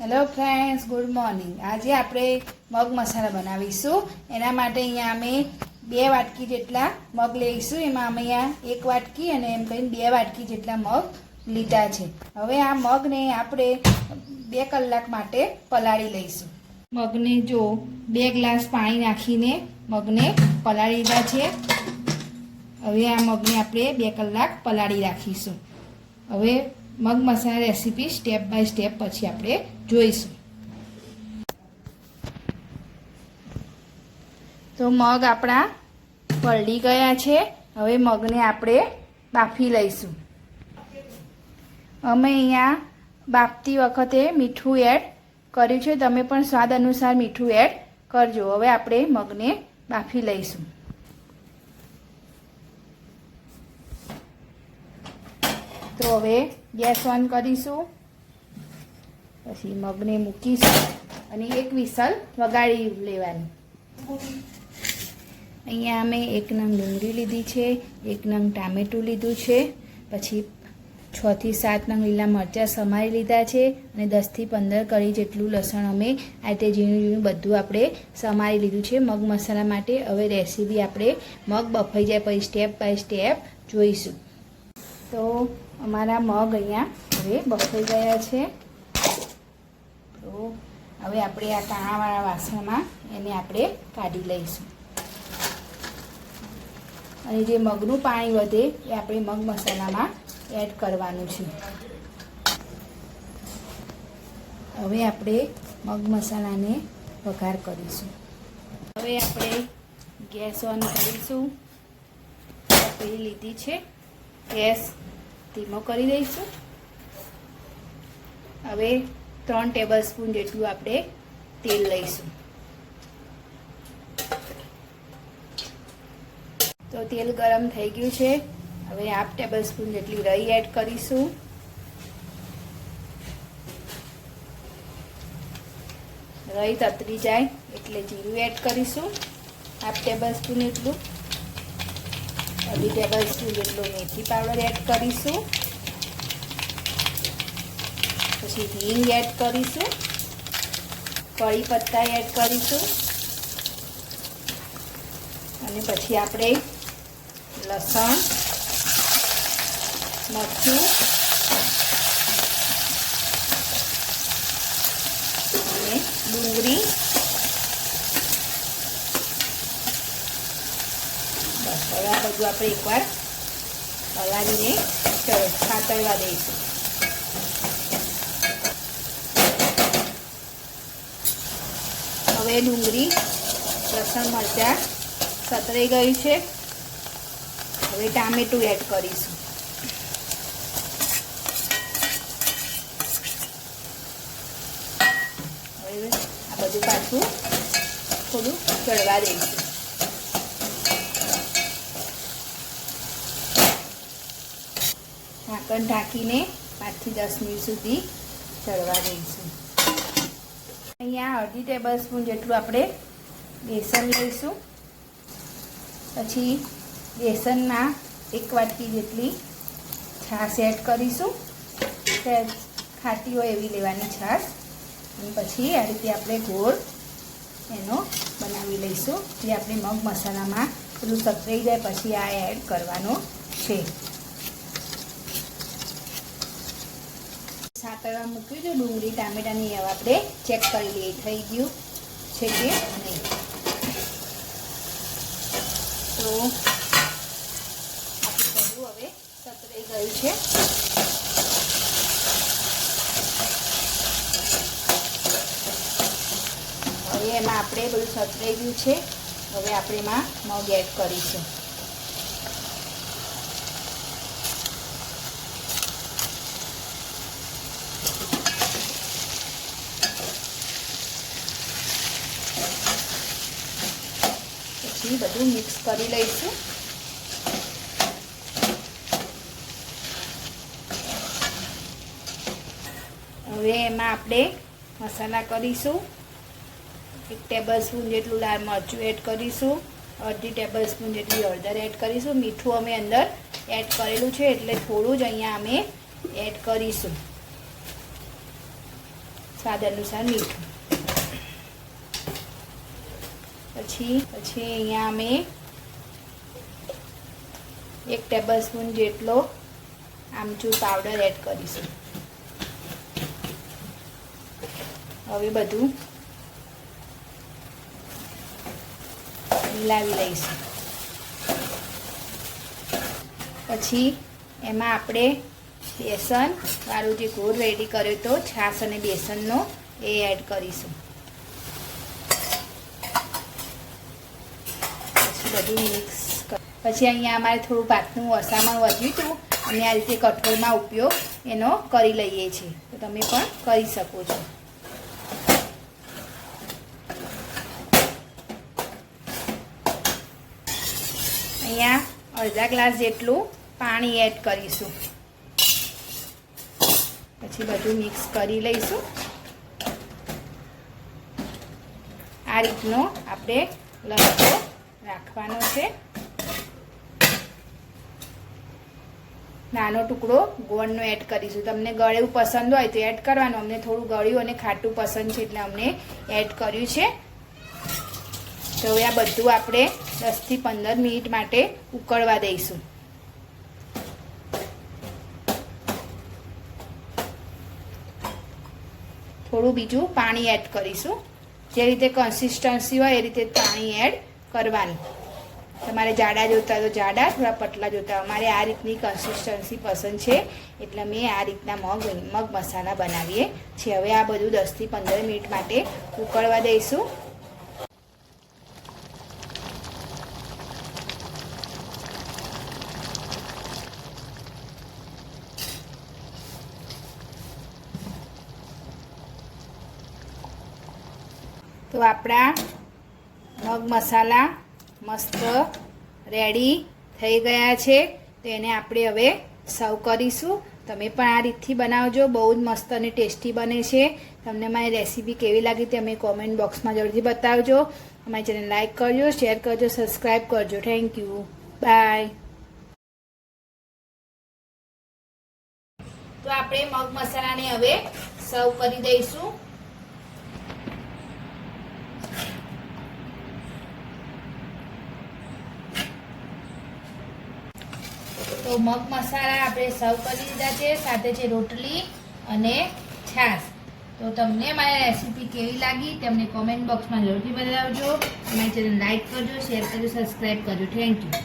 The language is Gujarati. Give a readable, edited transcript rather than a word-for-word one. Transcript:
Hello friends, good morning. આજે આપણે મગ મસાલા બનાવીશું। એના માટે અહીંયા અમે 2 વાટકી જેટલા મગ લઈશું। એમાં અમે અહીંયા 1 વાટકી અને એમ કહીને 2 વાટકી જેટલા મગ લીધા છે। હવે આ મગને આપણે 2 કલાક માટે પલાળી લઈશું। મગને જો 2 ગ્લાસ પાણી નાખીને મગને પલાળી લીધા છે। હવે આ મગને આપણે 2 કલાક પલાળી રાખીશું। હવે મગ મસાલા રેસીપી સ્ટેપ બાય સ્ટેપ પછી આપણે જોઈશું। તો મગ આપણા પલળી ગયા છે। હવે મગને આપણે બાફી લઈશું। અમે અહીંયા બાફતી વખતે મીઠું એડ કર્યું છે, તમે પણ સ્વાદ અનુસાર મીઠું એડ કરજો। હવે આપણે મગને બાફી લઈશું। તો હવે ગેસ ઓન કરીશું, પછી મગને મૂકીશું અને 1 વિસલ વગાડી લેવાની। અહીંયા અમે 1 નંગ ડુંગળી લીધી છે, 1 નંગ ટામેટું લીધું છે, પછી 6 થી 7 નંગ લીલા મરચાં સમારી લીધા છે અને 10 થી 15 કળી જેટલું લસણ અમે આ રીતે ઝીણું ઝીણું બધું આપણે સમારી લીધું છે મગ મસાલા માટે। હવે રેસીપી આપણે મગ બફાઈ જાય પછી સ્ટેપ બાય સ્ટેપ જોઈશું। તો અમારા મગ અહીંયા હવે બફાઈ ગયા છે। તો હવે આપણે આ કાણાવાળા વાસણમાં એને આપણે કાઢી લઈશું અને જે મગનું પાણી વધે એ આપણે મગ મસાલામાં એડ કરવાનું છે। હવે આપણે મગ મસાલાને વઘાર કરીશું। હવે આપણે ગેસ ઓન કરીશું। તપેલી લીધી છે, ગેસ ધીમો કરી દઈશું। હવે 3 ટેબલસ્પૂન જેટલું આપણે તેલ લઈશું। તો તેલ ગરમ થઈ ગયું છે। હવે 1/2 ટેબલસ્પૂન જેટલી રાઈ એડ કરીશું। રાઈ તતરી જાય એટલે જીરું એડ કરીશું 1/2 ટેબલસ્પૂન જેટલું। 2 ટેબલસ્પૂન જેટલો મેથી પાવડર એડ કરીશું। પછી હિંગ એડ કરીશું, કળી પત્તા એડ કરીશું અને પછી આપણે લસણ, મરચું અને ડુંગળી બસ હવે આ બધું આપણે એકવાર હલાવીને સાતળવા દઈશું। હવે ડુંગળી, લસણ, મરચાં સતરાઈ ગયું છે। હવે ટામેટું એડ કરીશું। હવે આ બધું પાછું થોડું ચડવા દઈશું। ઢાંકણ ઢાંકીને 5 થી 10 મિનિટ સુધી ચડવા દઈશું। અહીંયા 1/2 ટેબલસ્પૂન જેટલું આપણે બેસન લઈશું। પછી બેસનમાં 1 વાટકી જેટલી છાશ એડ કરીશું। ખાટી હોય એવી લેવાની છાશ। અને પછી આ રીતે આપણે ગોળ એનો બનાવી લઈશું, જે આપણે મગ મસાલામાં પેલું સતરાઈ જાય પછી આ એડ કરવાનો છે। સાતળવા મૂક્યું છે ડુંગળી ટામેટાની, હવે આપણે ચેક કરી લઈએ થઈ ગયું છે કે નહીં। તો આપણું બધું હવે સતરાઈ ગયું છે। હવે એમાં આપણે બધું સતરાઈ ગયું છે। હવે આપણે એમાં મગ એડ કરીશું। બધું મિક્સ કરી લઈશું। હવે એમાં આપણે મસાલા કરીશું। 1 ટેબલસ્પૂન જેટલું લાલ મરચું એડ કરીશું, 1/2 ટેબલસ્પૂન જેટલી હળદર એડ કરીશું। મીઠું અમે અંદર એડ કરેલું છે એટલે થોડું જ અહીંયા અમે એડ કરીશું। સ્વાદ અનુસાર મીઠું. પછી અહીંયા અમે 1 ટેબલસ્પૂન જેટલો આમચૂર પાવડર એડ કરીશું. હવે બધું મિલાવી લઈશું. પછી એમાં આપણે બેસન વાળું જે ગોળ રેડી કર્યો તો છાશ અને બેસનનો એ એડ કરીશું. પછી બધું મિક્સ. પછી અહીંયા અમારે થોડું ભાતનું વસામણ વધ્યું હતું અને આ રીતે કઠોળમાં ઉપયોગ એનો કરી લઈએ છીએ, તો તમે પણ કરી શકો છો. અહીંયા અડધા ગ્લાસ જેટલું પાણી એડ કરીશું. પછી બધું મિક્સ કરી લઈશું. આ રીતનો આપણે લચકો રાખવાનો છે. નાનો ટુકડો ગોળનો એડ કરીશું. તમને ગળ્યું પસંદ હોય તો એડ કરવાનું. અમને થોડું ગળ્યું અને ખાટું પસંદ છે એટલે અમને એડ કર્યું છે. તો હવે આ બધું આપણે 10 થી 15 મિનિટ માટે ઉકળવા દઈશું. થોડું બીજું પાણી એડ કરીશું. જે રીતે કન્સિસ્ટન્સી હોય એ રીતે પાણી એડ કરવાનું. તમારે જાડા જોતા તો જાડા, થોડા પતલા જોતા. અમારે આ રીતની કન્સિસ્ટન્સી પસંદ છે એટલે અમે આ રીતના મગ મસાલા બનાવીએ છીએ. હવે આ બધું 10 થી 15 મિનિટ માટે ઉકળવા દઈશું. તો આપણા મગ મસાલા મસ્ત રેડી થઈ ગયા છે. તો એને આપણે હવે સર્વ કરીશું. તમે પણ આ રીતથી બનાવજો. બહુ જ મસ્ત અને ટેસ્ટી બને છે. તમને મારી રેસીપી કેવી લાગી તે અમે કોમેન્ટ બોક્સમાં જલ્દી બતાવજો. અમારી ચેનલ લાઈક કરજો, શેર કરજો, સબસ્ક્રાઈબ કરજો. Thank you. બાય. તો આપણે મગ મસાલાને હવે સર્વ કરી દઈશું. તો મગ મસાલા આપણે સર્વ કરી દીધા છે. સાથે છે રોટલી અને છાશ. તો તમને મારી રેસીપી કેવી લાગી તે અમને કોમેન્ટ બોક્સમાં જરૂરથી બતાવજો. અમારી ચેનલ લાઈક કરજો, શેર કરજો, સબસ્ક્રાઈબ કરજો. Thank you.